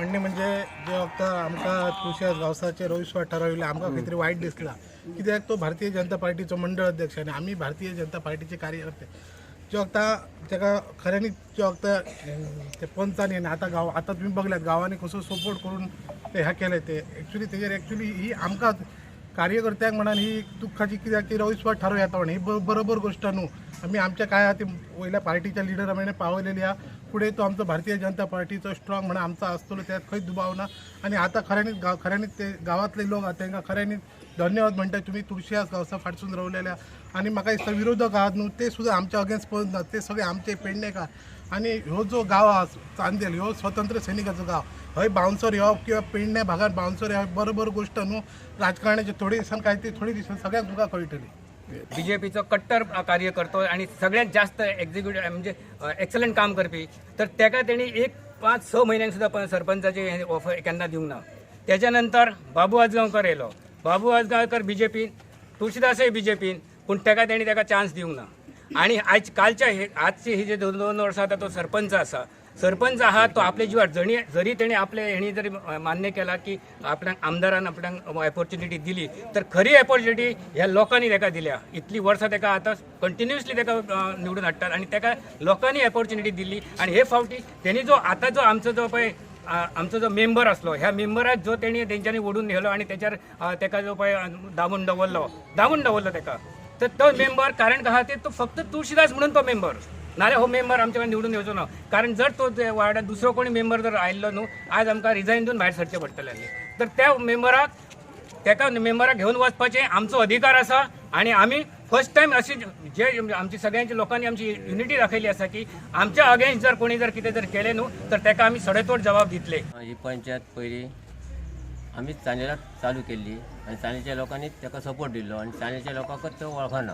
म्हणणे म्हणजे जे वक्ता आमकां तुळशीदास गावसाचे रविस्वार ठरविले आमकां खंय तरी वायट दिसला, कित्याक तो भारतीय जनता पार्टीचो मंडळ अध्यक्ष आनी आमी भारतीय जनता पार्टीचे कार्यकर्ते. जे वक्ता ताका खऱ्यांनीच जे वक्ता ते पंचांनी आनी आतां तुम्ही बघल्यात गांवांनी कसो सपोर्ट करून ते ह्या केले ते एक्चुली ही आमकां कार्यकर्त्यांक म्हणून ही दुःखाची कित्याक ती रविस्वार ठरव येता म्हणून ही बरोबर गोष्ट न्हू. आमी आमच्या काय ती वयल्या पार्टीच्या लिडरा म्हणे पावलेली आहा. पुढे तो आमचो भारतीय जनता पार्टीचो स्ट्रॉंग म्हणून आमचा आसतलो, त्यात खंयच दुबाव ना. आणि आता खऱ्यांनीच ते गावातले लोक आहात तांकां खऱ्यांनीच धन्यवाद म्हणटा. तुम्ही तुळशीदास गावसा फाटसून रावलेल्या आणि म्हाका दिसता विरोधक आहात न्हू ते सुद्धा आमच्या अगेन्स्ट पळत नात, ते सगळे आमचे पेडणेकार. आणि ह्यो जो गाव आहा चांदेल ह्यो स्वतंत्र सैनिकाचो गाव. हय बाउन्सर येवप किंवा पेडणे भागात बाउन्सर येवप बरोबर गोष्ट न्हू. राजकारणाचे थोडे दिसान काय ते थोडे दिसान सगळ्यांक तुका कळटली. बीजेपीचो कट्टर कार्यकर्तो आणि सगळ्यात जास्त एक्झिक्युटिव्ह म्हणजे एक्सलंट काम करपी, तर ताका तेणी 5-6 महिन्यांक सुद्धा सरपंचाचे ऑफर केन्ना दिवंक ना. त्याच्यानंतर बाबू आजगांवकर येयलो. बाबू आजगांवकर बीजेपीन, तुळशीदासय बीजेपीन, पूण ताका चान्स दिवंक ना. आणि आजचे ही जे 2 वर्सां आता तो सरपंच आसा, सरपंच आहा तो आपल्या जीवार जरी तेणी आपल्या हेणी जरी मान्य केला की आपल्याक आमदारान आपल्याक ऑपॉर्च्युनिटी दिली, तर खरी ऑपॉर्च्युनिटी ह्या लोकांनी ताका दिल्या. इतली वर्सां ताका आतां कंटिन्युअसली ताका निवडून हाडटात आणि ताका लोकांनी ऑपॉर्च्युनिटी दिली. आणि हे फावटी तेणी आमचो जो पळय आमचो जो मेंबर असलो, ह्या मेंबराक जो तेणी तेंच्यांनी ओडून नेलो आणि त्याच्यार ताका जो पळय दामून दवरलो ताका, तर तो मेंबर कारण का ते तो फक्त तुळशीदास म्हणून तो मेंबर, नाल्यार हो मेंबर आमच्याकडे निवडून येवचो ना. कारण जर तो वार्डात दुसरो कोणी मेंबर जर आयल्लो न्हू, आज आमकां रिजायन दिवन भायर सरचें पडटलें. तर त्या मेंबराक घेवन वचपाचें आमचो अधिकार आसा. आणि आमी फर्स्ट टायम अशी जे आमची सगळ्यांच्या लोकांनी आमची युनिटी दाखयली आसा की आमच्या अगेन्स्ट जर कोणी जर कितें जर केलें न्हू, तर ताका आमी सडेतोड जबाब दितले. ही पंचायत पयली आमीच चांदेलात चालू केल्ली आणि चांदेच्या लोकांनी ताका सपोर्ट दिल्लो आणि चांदेच्या लोकांकच तो वळखना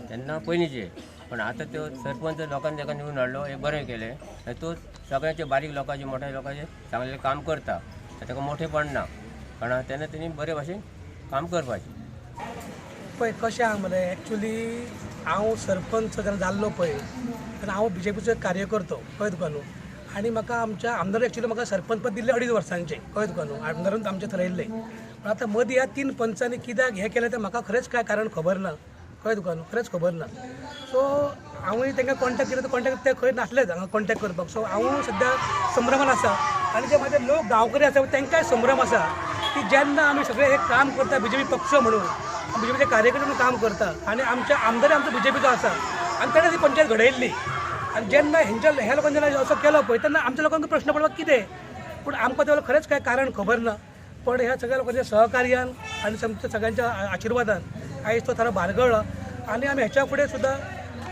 तेन्ना पयलींचे. पण आता तो सरपंच लोकांनी ताका निवडून हाडलो, हे बरें केलें. तो सगळ्यांचे बारीक लोकांचे मोठ्या लोकांचे चांगले काम करता, ताका मोठेपण ना. पण तेन्ना तेणी बरे भाशेन काम करपाचें. पळय कशें आहा मरे, एक्चुली हांव सरपंच जर जाल्लो पळय, तेन्ना हांव बीजेपीचो कार्यकर्तो कळ्ळें तुका न्हू. आनी म्हाका आमच्या आमदार एक्चुली म्हाका सरपंच पद दिल्लें 2.5 वर्सांचें, कळ्ळें तुका न्हू. आमदारान आमचें थरयल्लें. पण आतां मदीं ह्या 3 पंचांनी कित्याक हें केलें तें म्हाका खरेंच काय कारण खबर ना, कळ्ळें तुका न्हू, खरेंच खबर ना. सो हांवूय तांकां कॉन्टॅक्ट केलो, तर कॉन्टॅक्ट ते खंय नासलेच हांगा कॉन्टॅक्ट करपाक. सो हांव सद्या संभ्रमान आसा. आनी जे म्हाजे लोक गांवकरी आसा तांकांय संभ्रम आसा की जेन्ना आमी सगळे एक काम करता बीजेपी पक्ष म्हणून, बीजेपीचे कार्यकर्ते म्हणून काम करता आणि आमच्या आमदार आमचो बीजेपीचो आसा आणि ताणें ती पंचायत घडयल्ली. आणि जेन्ना ह्या लोकांनी जेन्ना असो केलो पळय, तेन्ना आमच्या लोकांक प्रश्न पडलो कितें. पूण आमकां तें खरेंच काय कारण खबर ना. पण ह्या सगळ्या लोकांच्या सहकार्यान आणि सगळ्यांच्या आशिर्वादान आयज तो थारो बारगळ्ळो. आणि आमी ह्याच्या फुडें सुद्दां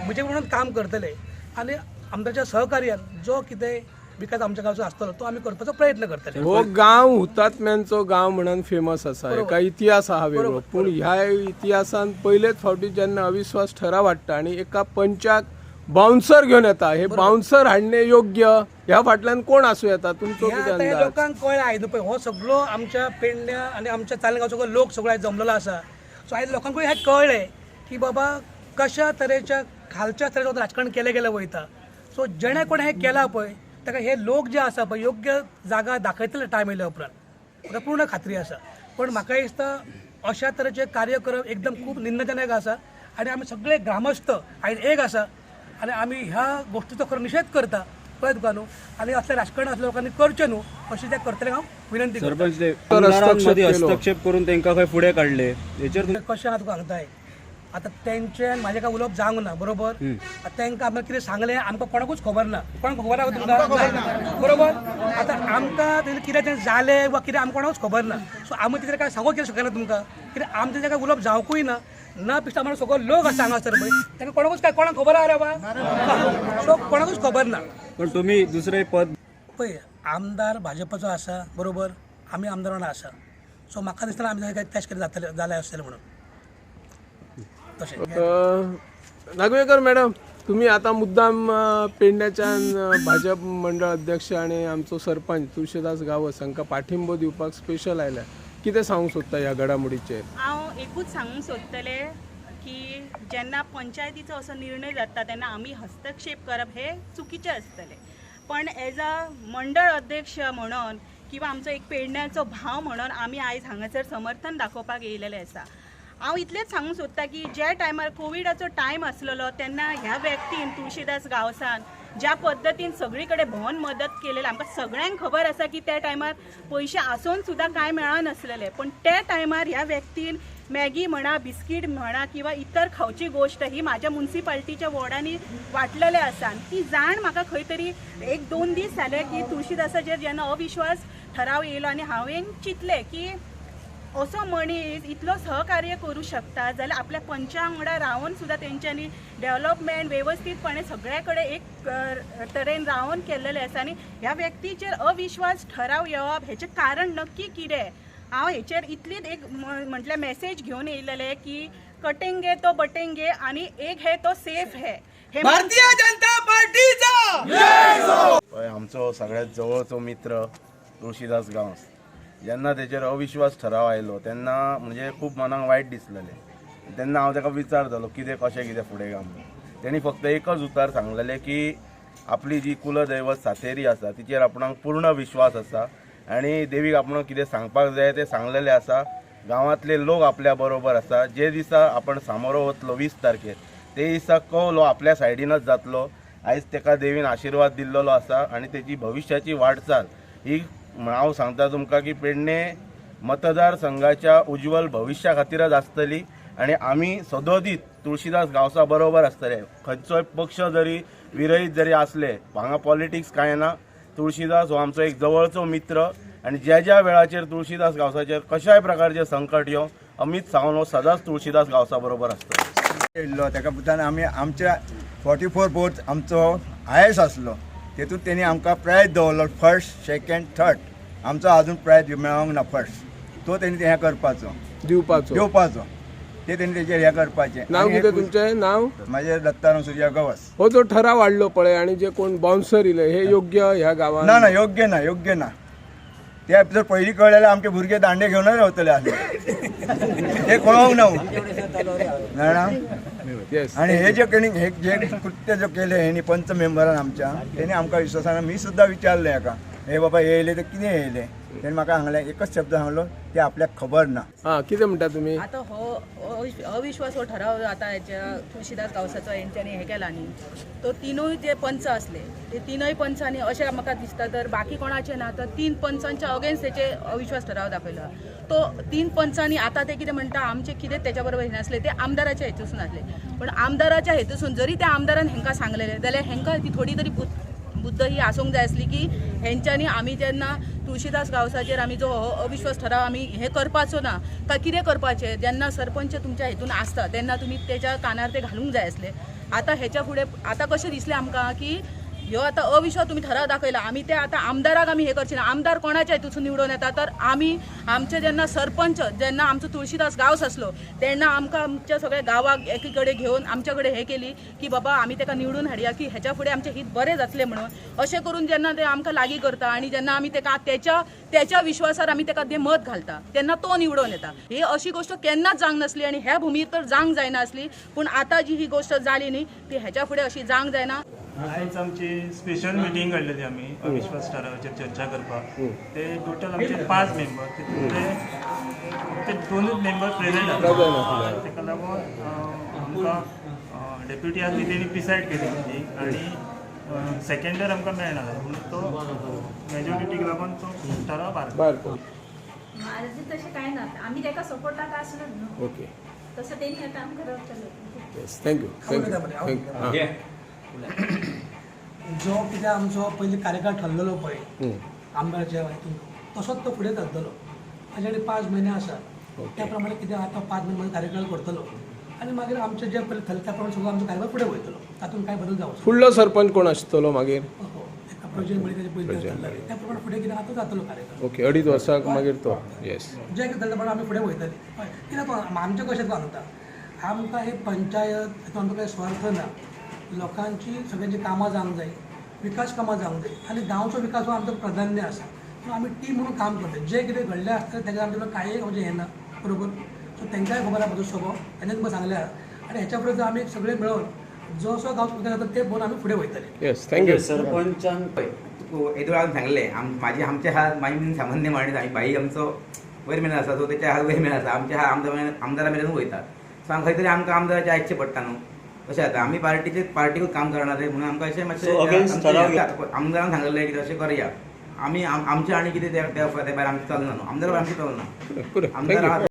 बीजेपी म्हणून काम करतले. आणि आमदारच्या सहकार्यान जो कितें विकास आमच्या गांवचो आसतलो तो आमी करपाचो प्रयत्न करतले. हो गांव हुतात्म्यांचो गांव म्हणून फेमस आसा, एका इतिहास आहा वेगळो. पूण ह्या इतिहासान पयलेच फावटी जेन्ना अविश्वास ठराव हाडटा आणि एका पंचाक बाउन्सर घेवन येता, हे बाउन्सर हाडणे योग्य? ह्या फाटल्यान कोण आसूं येता तुमचो कितें अंदाज? लोकांक कळ्ळें आयज पळय हो सगळो आमच्या पेडण्या आणि आमच्या चालगांवचो लोक सगळो आयज जमलेलो आसा. सो आयज लोकांकूय हें कळ्ळें की बाबा कशा तरेच्या खालच्या तरेचो राजकारण केलें गेलें वयता. सो जेणे कोण हें केलां पळय ताका हे लोक जे आसा पळय योग्य जागा दाखयतले टायम येयल्या उपरांत, म्हाका पूर्ण खात्री आसा. पण म्हाका दिसता अशा तरेचे कार्य करप एकदम खूब निंदजनक आसा. आणि आमी सगळे ग्रामस्थ आयज एक आसा आणि आमी ह्या गोष्टीचो खरो निशेध करता, कळ्ळें तुका न्हू. आणि असले राजकारण असल्या लोकांनी करचें न्हू अशें ते करतले हांव विनंती करता. हस्तक्षेप करून तांकां खंय फुडें काडले, हेचेर कशें आहा तुका सांगताय. आतां तेंच्यान म्हाजे काय उलोवप जावंक ना, बरोबर. तांकां आमकां कितें सांगलें आमकां कोणाकूच खबर ना. कोणाक खबर आहा तुमकां, बरोबर. आतां आमकां तें कितें जालें वा कितें आमकां कोणाकूच खबर ना. सो आमी तितलें काय सांगूंक कितें शकना तुमकां, कित्याक आमचें तें काय उलोवप जावंकूय ना. ना पिश्ता आमकां सगळो लोक आसा हांगासर पळय, तांकां कोणाकूच काय कोणाक खबर आहा रे बा, सो कोणाकूच खबर ना. पण तुमी दुसरें पद पळय आमदार भाजपाचो आसा, बरोबर. आमी आमदार वांगडा आसा. सो म्हाका दिसना आमी काय तेश कितें जालें आसतलें म्हणून तशें. नागवेकर मॅडम, तुम्ही आता मुद्दाम पेडण्याच्यान भाजप मंडळ अध्यक्ष आणि आमचो सरपंच तुळशीदास गावस हांकां पाठिंबो दिवपाक स्पेशल आयल्या. कितें सांगूंक सोदता ह्या घडामोडीचेर? हांव एकूच सांगूंक सोदतलें की जेन्ना पंचायतीचो असो निर्णय जाता तेन्ना आमी हस्तक्षेप करप हे चुकीचें आसतलें. पण एज अ मंडळ अध्यक्ष म्हणून किंवा आमचो एक पेडण्याचो भाव म्हणून आमी आयज हांगासर समर्थन दाखोवपाक येयलेले आसा. हांव इतलेंच सांगूंक सोदता की ज्या टायमार कोविडाचो टायम आसलेलो तेन्ना ह्या व्यक्तीन तुळशीदास गांवसान ज्या पद्दतीन सगळी कडेन भोंवन मदत केलेली आमकां सगळ्यांक खबर आसा की त्या टायमार पयशे आसून सुद्दां कांय मेळनासलेले, पण त्या टायमार ह्या व्यक्तीन मॅगी म्हणा, बिस्कीट म्हणा किंवा इतर खावची गोश्ट ही म्हाज्या म्युन्सिपाल्टीच्या वॉर्डांनी वाटलेले आसा. ती जाण म्हाका खंय तरी 1-2 दीस जाले की तुळशीदासाचेर जेन्ना अविश्वास ठराव येयलो आनी हांवें चिंतलें की असो मनीस इतलो सहकार्य करू शकता जाल्यार आपल्या पंचा वांगडा रावन सुद्दां तेंच्यांनी डेव्हलपमेंट वेवस्थीतपणे सगळ्या कडेन एक तरेन रावन केल्लेलें आसा आनी ह्या व्यक्तीचेर अविश्वास ठराव येवप हेचें कारण नक्की कितें. हांव हेचेर इतलीच एक म्हटल्यार मेसेज घेवन येयलेले की कटेंगे तो बटेंगे आनी एक है तो सेफ है. हे भारतीय जनता पार्टीचा आमचो सगळ्यात जवळचो मित्र तुळशीदास गांवस जेन्ना तेचेर अविश्वास ठराव आयलो तेन्ना म्हणजे खूब मनाक वायट दिसलेलें. तेन्ना हांव ताका विचारतालो कितें कशें कितें फुडें काम. तेणी फक्त एकच उतर सांगलेलें की आपली जी कुलदैवत सातेरी आसा तिचेर आपणाक पूर्ण विश्वास आसा आनी देवीक आपण कितें सांगपाक जाय तें सांगलेलें आसा. गांवांतले लोक आपल्या बरोबर आसा. जे दिसा आपण सामोरो वतलो 20 तारखेर ते दिसा कौलो आपल्या सायडीनच जातलो. आयज तेका देवीन आशिर्वाद दिल्लो आसा आनी तेची भविश्याची वाटचाल ही हांव सांगता तुमकां की पेडणे मतदारसंघाच्या उज्वल भविश्या खातीरच आसतली आनी आमी सदोदीत तुळशीदास गांवसा बरोबर आसतले. खंयचोय पक्ष जरी विरयत जरी आसले हांगा पॉलिटिक्स कांय ना. तुळशीदास हो आमचो एक जवळचो मित्र आनी ज्या ज्या वेळाचेर तुळशीदास गांवसाचेर कशाय प्रकारचे संकट येवं अमित सावंत हो सदांच तुळशीदास गांवसा बरोबर आसता. येयल्लो तेका पुतान आमी आमच्या 44 बोर्ड आमचो हायस्ट आसलो तेतूंत तेणी आमकां प्रायज दवरलो 1st, 2nd, 3rd. आमचो अजून प्रायज मेळोंक ना 1st. तो तेणी हें करपाचो दिवपाचो ते तेणी तेचेर हें करपाचें. नाव कितें तुमचें नाव? म्हाजें दत्ताराम सुर्या गवस. हो जो ठराव हाडलो पळय आनी जे कोण बाउन्सर इले हे योग्य ह्या गांवांत? ना योग्य ना त्या जर पयलीं कळलें जाल्यार आमचे भुरगे दांडे घेवनच रावतले आसले. ते कळोंक ना. आणि हे जे कृत्य जो केले हेणी पंच मेंबरान आमच्या तेणी आमकां विश्वासान मी सुद्दां विचारलें हेका हे बाबा येयले ते कितें येयले. तेणी म्हाका सांगलें एकच शब्द सांगलो की आपल्याक खबर ना. हां कितें म्हणटा तुमी? आता हो अविश्वास हो ठराव आता हेच्या तुळशीदास गांवसाचो हेंच्यांनी हे केला न्ही तो तिनूय जे पंच असले ते तिनूय पंचांनी अशें म्हाका दिसता तर बाकी कोणाचे ना तर 3 पंचांच्या अगेन्स्ट तेचे अविश्वास ठराव दाखयला. तो 3 पंचांनी आता ते कितें म्हणटा आमचे कितें तेच्या बरोबर हे नासले ते आमदाराच्या हेतूसून आसले. पण आमदाराच्या हेतूसून जरी त्या आमदारान हेंकां सांगलेले जाल्यार हेंकां ती थोडी तरी बुद्ध ही आसूंक जाय आसली की हेंच्यांनी आमी जेन्ना तुळशीदास गांवसाचेर आमी जो अविश्वास ठराव आमी हे करपाचो ना काय कितें करपाचें. जेन्ना सरपंच तुमच्या हेतून आसता तेन्ना तुमी तेच्या कानार ते घालूंक जाय आसले. आतां हेच्या फुडें आतां कशें दिसलें आमकां की ह्यो आतां अविश्वास तुमी ठराव दाखयला आमी ते आतां आमदाराक आमी हे करचे ना. आमदार कोणाच्या हेतून निवडून येता तर आमी आमचे जेन्ना सरपंच जेन्ना आमचो तुळशीदास गांवस आसलो तेन्ना आमकां आमच्या सगळ्या गांवाक एकी कडेन घेवन आमच्या कडेन हे केली की बाबा आमी ताका निवडून हाडया की हेच्या फुडें आमचें हित बरें जातलें म्हणून. अशें करून जेन्ना ते आमकां लागीं करता आनी जेन्ना आमी ताका त्याच्या विश्वासार आमी ताका ते मत घालता तेन्ना तो निवडून येता. ही अशी गोष्ट केन्नाच जावंक नासली आनी ह्या भुमीर तर जावंक जायना आसली. पूण आतां जी ही गोष्ट जाली न्ही ती हेच्या फुडें अशी जावंक जायना. आयज आमची स्पेशल मिटींग काडलेली आमी अविश्वास ठरावाचेर चर्चा करपाक. ते टोटल आमचे 5 मेंबर ते 2च मेंबर प्रेझेंट आसले. तेका लागून आमकां डेप्युटी आसली तेणी डिसायड केली मिटींग आनी सेकंडर आमकां मेळना म्हणून तो मेजॉरिटीक लागून तो ठराव भायर माझे तसे काय ना आम्ही त्याका सपोर्टाक आसलो न्हू. ओके तसं त्यांनी आता आमकां करतले. थँक्यू. जो कितें आमचो पयलीं कार्यकाळ ठरलेलो पळय आमदाराच्या हितून तसोच तो फुडें जातलो. ताचे कडेन 5 म्हयने आसा त्या प्रमाणे कितें आतां 5 म्हयने कार्यकाळ करतलो आनी मागीर आमचे जे पयलीं थरले त्या प्रमाणे सगळो आमचो कार्यकाळ फुडें वयतलो. तातूंत कांय बदल जावचो. फुडलो सरपंच कोण आसतलो मागीर? एका प्रोजेक्ट म्हणजे तेजे पयलीं त्या प्रमाणे फुडें कितें आतां जातलो कार्यकाळ. ओके 2.5 वर्साक मागीर तो. येस जे कितें जाता आमी फुडें वयतली. कित्याक आमचें कशें सांगता आमकां ही पंचायत हितून आमकां कांय स्वार्थ ना. लोकांची सगळ्यांची कामां जावंक जाय विकास कामां जावंक जाय आनी गांवचो विकास हो आमचो प्राधान्य आसा. पूण आमी टीम म्हणून काम करता. जे कितें घडलें आसता तेजेर आमचे कांय म्हणजे हें ना बरोबर. सो तेंकांय खबर आसा म्हजो सगळो तेणें तुमकां सांगल्या आनी हेच्या फुडें जर आमी सगळे मेळोन जो गांव जाता ते पळोवन आमी फुडें वयतले. Yes thank you. सरपंचान येदोळ हांवें सांगलें आमचे हा मागीर सामान्य मनीस आमी भाई आमचो वयर मेरेन आसा सो तेच्या वयर मेरेन आसा आमच्या आमदारा मेरेन वयता सो खंय तरी आमकां आमदाराचें आयकचें पडटा न्हू तशें जाता आमी पार्टीकूच काम करणारे म्हणून आमकां अशें मातशें आमदारान सांगलेलें कितें अशें करया आमी आमचें आनी कितें त्या भायर आमचें चलना न्हू आमदार आमचें चलना आमदार